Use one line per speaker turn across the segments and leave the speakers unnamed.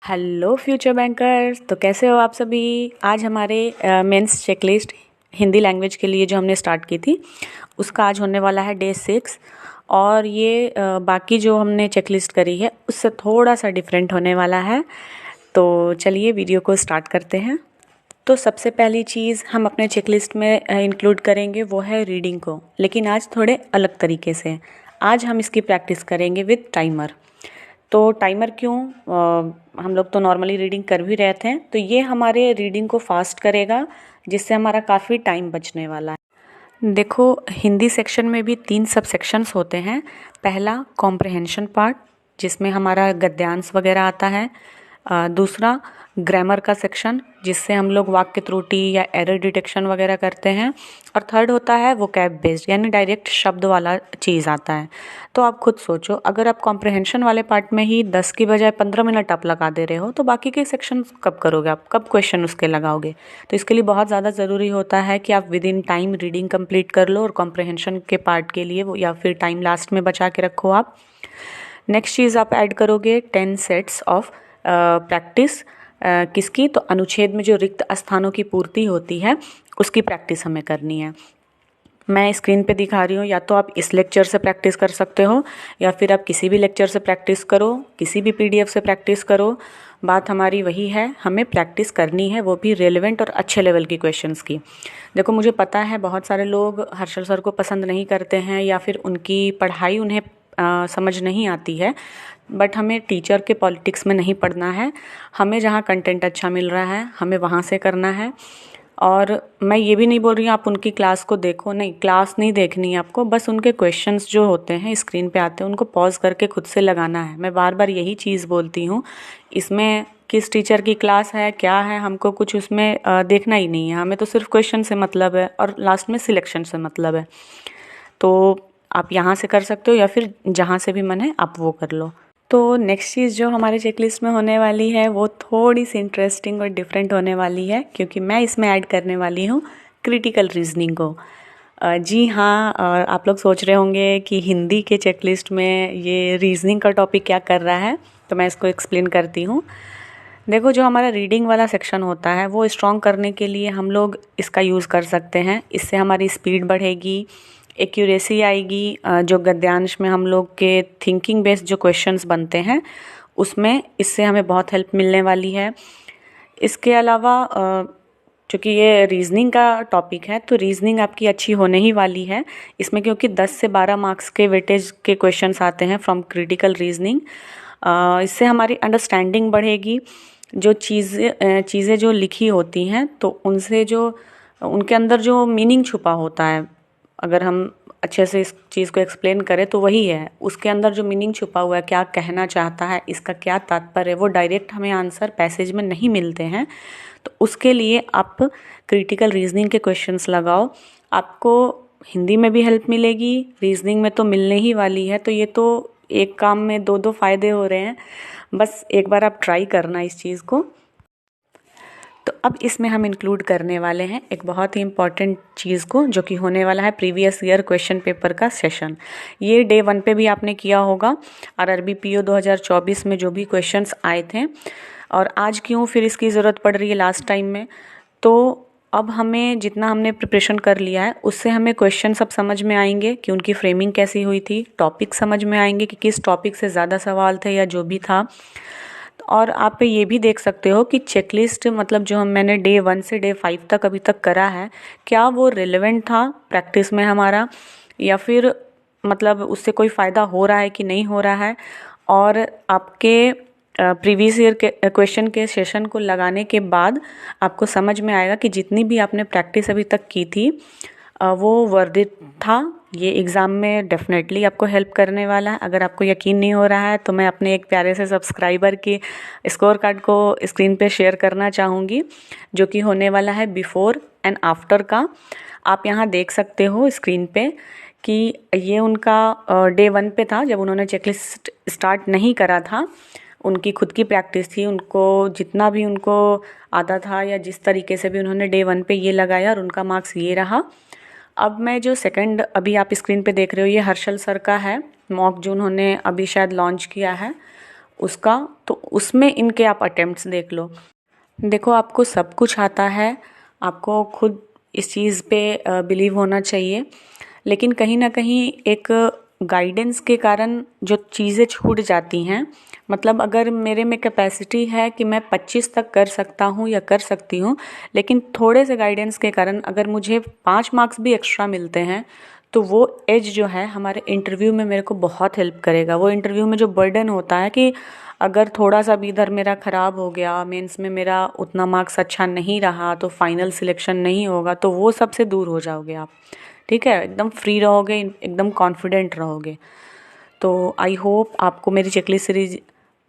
Hello future bankers. तो कैसे हो आप सभी। आज हमारे मेंस चेकलिस्ट हिंदी लैंग्वेज के लिए जो हमने स्टार्ट की थी उसका आज होने वाला है डे 6। और ये बाकी जो हमने चेकलिस्ट करी है उससे थोड़ा सा डिफरेंट होने वाला है। तो चलिए वीडियो को स्टार्ट करते हैं। तो सबसे पहली चीज़ हम अपने चेकलिस्ट में इंक्लूड करेंगे वो है रीडिंग को, लेकिन आज थोड़े अलग तरीके से। आज हम इसकी प्रैक्टिस करेंगे विद टाइमर। तो टाइमर क्यों? हम लोग तो नॉर्मली रीडिंग कर भी रहे थे, तो ये हमारे रीडिंग को फास्ट करेगा जिससे हमारा काफ़ी टाइम बचने वाला है। देखो, हिंदी सेक्शन में भी 3 सब सेक्शंस होते हैं। पहला कॉम्प्रहेंशन पार्ट जिसमें हमारा गद्यांश वगैरह आता है। दूसरा ग्रामर का सेक्शन जिससे हम लोग वाक्य त्रुटि या एरर डिटेक्शन वगैरह करते हैं। और थर्ड होता है वोकैब बेस्ड, यानी डायरेक्ट शब्द वाला चीज़ आता है। तो आप खुद सोचो, अगर आप कॉम्प्रहेंशन वाले पार्ट में ही 10 की बजाय 15 मिनट आप लगा दे रहे हो तो बाकी के सेक्शन कब करोगे आप, कब क्वेश्चन उसके लगाओगे। तो इसके लिए बहुत ज़्यादा ज़रूरी होता है कि आप with in time reading complete कर लो और कॉम्प्रहेंशन के पार्ट के लिए वो या फिर टाइम लास्ट में बचा के रखो आप। नेक्स्ट चीज़ आप ऐड करोगे 10 सेट्स ऑफ प्रैक्टिस। किसकी? तो अनुच्छेद में जो रिक्त स्थानों की पूर्ति होती है उसकी प्रैक्टिस हमें करनी है। मैं स्क्रीन पे दिखा रही हूँ, या तो आप इस लेक्चर से प्रैक्टिस कर सकते हो या फिर आप किसी भी लेक्चर से प्रैक्टिस करो, किसी भी पीडीएफ से प्रैक्टिस करो। बात हमारी वही है, हमें प्रैक्टिस करनी है, वो भी रेलेवेंट और अच्छे लेवल की क्वेश्चंस की। देखो, मुझे पता है बहुत सारे लोग हर्षल सर को पसंद नहीं करते हैं या फिर उनकी पढ़ाई उन्हें समझ नहीं आती है, बट हमें टीचर के पॉलिटिक्स में नहीं पढ़ना है। हमें जहाँ कंटेंट अच्छा मिल रहा है हमें वहाँ से करना है। और मैं ये भी नहीं बोल रही हूँ आप उनकी क्लास को देखो, नहीं, क्लास नहीं देखनी है आपको, बस उनके क्वेश्चंस जो होते हैं स्क्रीन पे आते हैं उनको पॉज करके खुद से लगाना है। मैं बार बार यही चीज़ बोलती हूँ, इसमें किस टीचर की क्लास है क्या है हमको कुछ उसमें देखना ही नहीं है। हमें तो सिर्फ क्वेश्चन से मतलब है और लास्ट में सिलेक्शन से मतलब है। तो आप यहाँ से कर सकते हो या फिर जहाँ से भी मन है आप वो कर लो। तो नेक्स्ट चीज़ जो हमारे चेकलिस्ट में होने वाली है वो थोड़ी सी इंटरेस्टिंग और डिफरेंट होने वाली है, क्योंकि मैं इसमें ऐड करने वाली हूँ क्रिटिकल रीजनिंग को। जी हाँ, आप लोग सोच रहे होंगे कि हिंदी के चेकलिस्ट में ये रीजनिंग का टॉपिक क्या कर रहा है, तो मैं इसको एक्सप्लेन करती हूँ। देखो, जो हमारा रीडिंग वाला सेक्शन होता है वो स्ट्रॉन्ग करने के लिए हम लोग इसका यूज़ कर सकते हैं। इससे हमारी स्पीड बढ़ेगी, एक्यूरेसी आएगी। जो गद्यांश में हम लोग के थिंकिंग बेस्ड जो क्वेश्चंस बनते हैं उसमें इससे हमें बहुत हेल्प मिलने वाली है। इसके अलावा चूँकि ये रीजनिंग का टॉपिक है तो रीजनिंग आपकी अच्छी होने ही वाली है इसमें, क्योंकि 10 से 12 मार्क्स के वेटेज के क्वेश्चंस आते हैं फ्रॉम क्रिटिकल रीजनिंग। इससे हमारी अंडरस्टैंडिंग बढ़ेगी। जो चीज़ें जो लिखी होती हैं तो उनसे जो उनके अंदर जो मीनिंग छुपा होता है, अगर हम अच्छे से इस चीज़ को एक्सप्लेन करें तो वही है, उसके अंदर जो मीनिंग छुपा हुआ है, क्या कहना चाहता है, इसका क्या तात्पर्य है, वो डायरेक्ट हमें आंसर पैसेज में नहीं मिलते हैं। तो उसके लिए आप क्रिटिकल रीजनिंग के क्वेश्चंस लगाओ, आपको हिंदी में भी हेल्प मिलेगी, रीजनिंग में तो मिलने ही वाली है। तो ये तो एक काम में दो दो फायदे हो रहे हैं। बस एक बार आप ट्राई करना इस चीज़ को। तो अब इसमें हम इंक्लूड करने वाले हैं एक बहुत ही इम्पॉर्टेंट चीज़ को, जो कि होने वाला है प्रीवियस ईयर क्वेश्चन पेपर का सेशन। ये डे 1 पे भी आपने किया होगा, आरआरबी पीओ 2024 में जो भी क्वेश्चंस आए थे। और आज क्यों फिर इसकी ज़रूरत पड़ रही है लास्ट टाइम में? तो अब हमें जितना हमने प्रिपरेशन कर लिया है उससे हमें क्वेश्चन सब समझ में आएंगे कि उनकी फ्रेमिंग कैसी हुई थी, टॉपिक समझ में आएंगे कि किस टॉपिक से ज़्यादा सवाल थे या जो भी था। और आप ये भी देख सकते हो कि चेकलिस्ट मतलब जो मैंने डे 1 से डे 5 तक अभी तक करा है, क्या वो रिलेवेंट था प्रैक्टिस में हमारा, या फिर मतलब उससे कोई फ़ायदा हो रहा है कि नहीं हो रहा है। और आपके प्रीवियस ईयर के क्वेश्चन के सेशन को लगाने के बाद आपको समझ में आएगा कि जितनी भी आपने प्रैक्टिस अभी तक की थी वो वर्थ इट था। ये एग्ज़ाम में डेफिनेटली आपको हेल्प करने वाला है। अगर आपको यकीन नहीं हो रहा है तो मैं अपने एक प्यारे से सब्सक्राइबर की स्कोर कार्ड को स्क्रीन पे शेयर करना चाहूँगी, जो कि होने वाला है बिफोर एंड आफ्टर का। आप यहाँ देख सकते हो स्क्रीन पे कि ये उनका डे 1 पे था, जब उन्होंने चेकलिस्ट स्टार्ट नहीं करा था। उनकी खुद की प्रैक्टिस थी, उनको जितना भी उनको आता था या जिस तरीके से भी उन्होंने डे 1 पे ये लगाया और उनका मार्क्स ये रहा। अब मैं जो सेकंड अभी आप स्क्रीन पे देख रहे हो ये हर्षल सर का है, मॉक जो उन्होंने अभी शायद लॉन्च किया है। उसका, तो उसमें इनके आप अटेम्प्ट्स देख लो। देखो आपको सब कुछ आता है, आपको खुद इस चीज़ पे बिलीव होना चाहिए, लेकिन कहीं ना कहीं एक गाइडेंस के कारण जो चीज़ें छूट जाती हैं, मतलब अगर मेरे में कैपेसिटी है कि मैं 25 तक कर सकता हूँ या कर सकती हूँ, लेकिन थोड़े से गाइडेंस के कारण अगर मुझे 5 मार्क्स भी एक्स्ट्रा मिलते हैं तो वो एज जो है हमारे इंटरव्यू में मेरे को बहुत हेल्प करेगा। वो इंटरव्यू में जो बर्डन होता है कि अगर थोड़ा सा भी इधर मेरा ख़राब हो गया, मेंस में मेरा उतना मार्क्स अच्छा नहीं रहा तो फाइनल सिलेक्शन नहीं होगा, तो वो सबसे दूर हो जाओगे आप। ठीक है, एकदम फ्री रहोगे, एकदम कॉन्फिडेंट रहोगे। तो आई होप आपको मेरी चेकलिस्ट सीरीज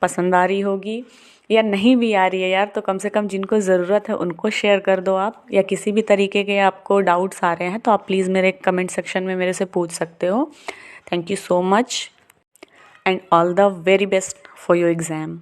पसंद आ रही होगी, या नहीं भी आ रही है यार तो कम से कम जिनको ज़रूरत है उनको शेयर कर दो आप, या किसी भी तरीके के आपको डाउट्स आ रहे हैं तो आप प्लीज़ मेरे कमेंट सेक्शन में मेरे से पूछ सकते हो। Thank you so much and all the very best for your exam.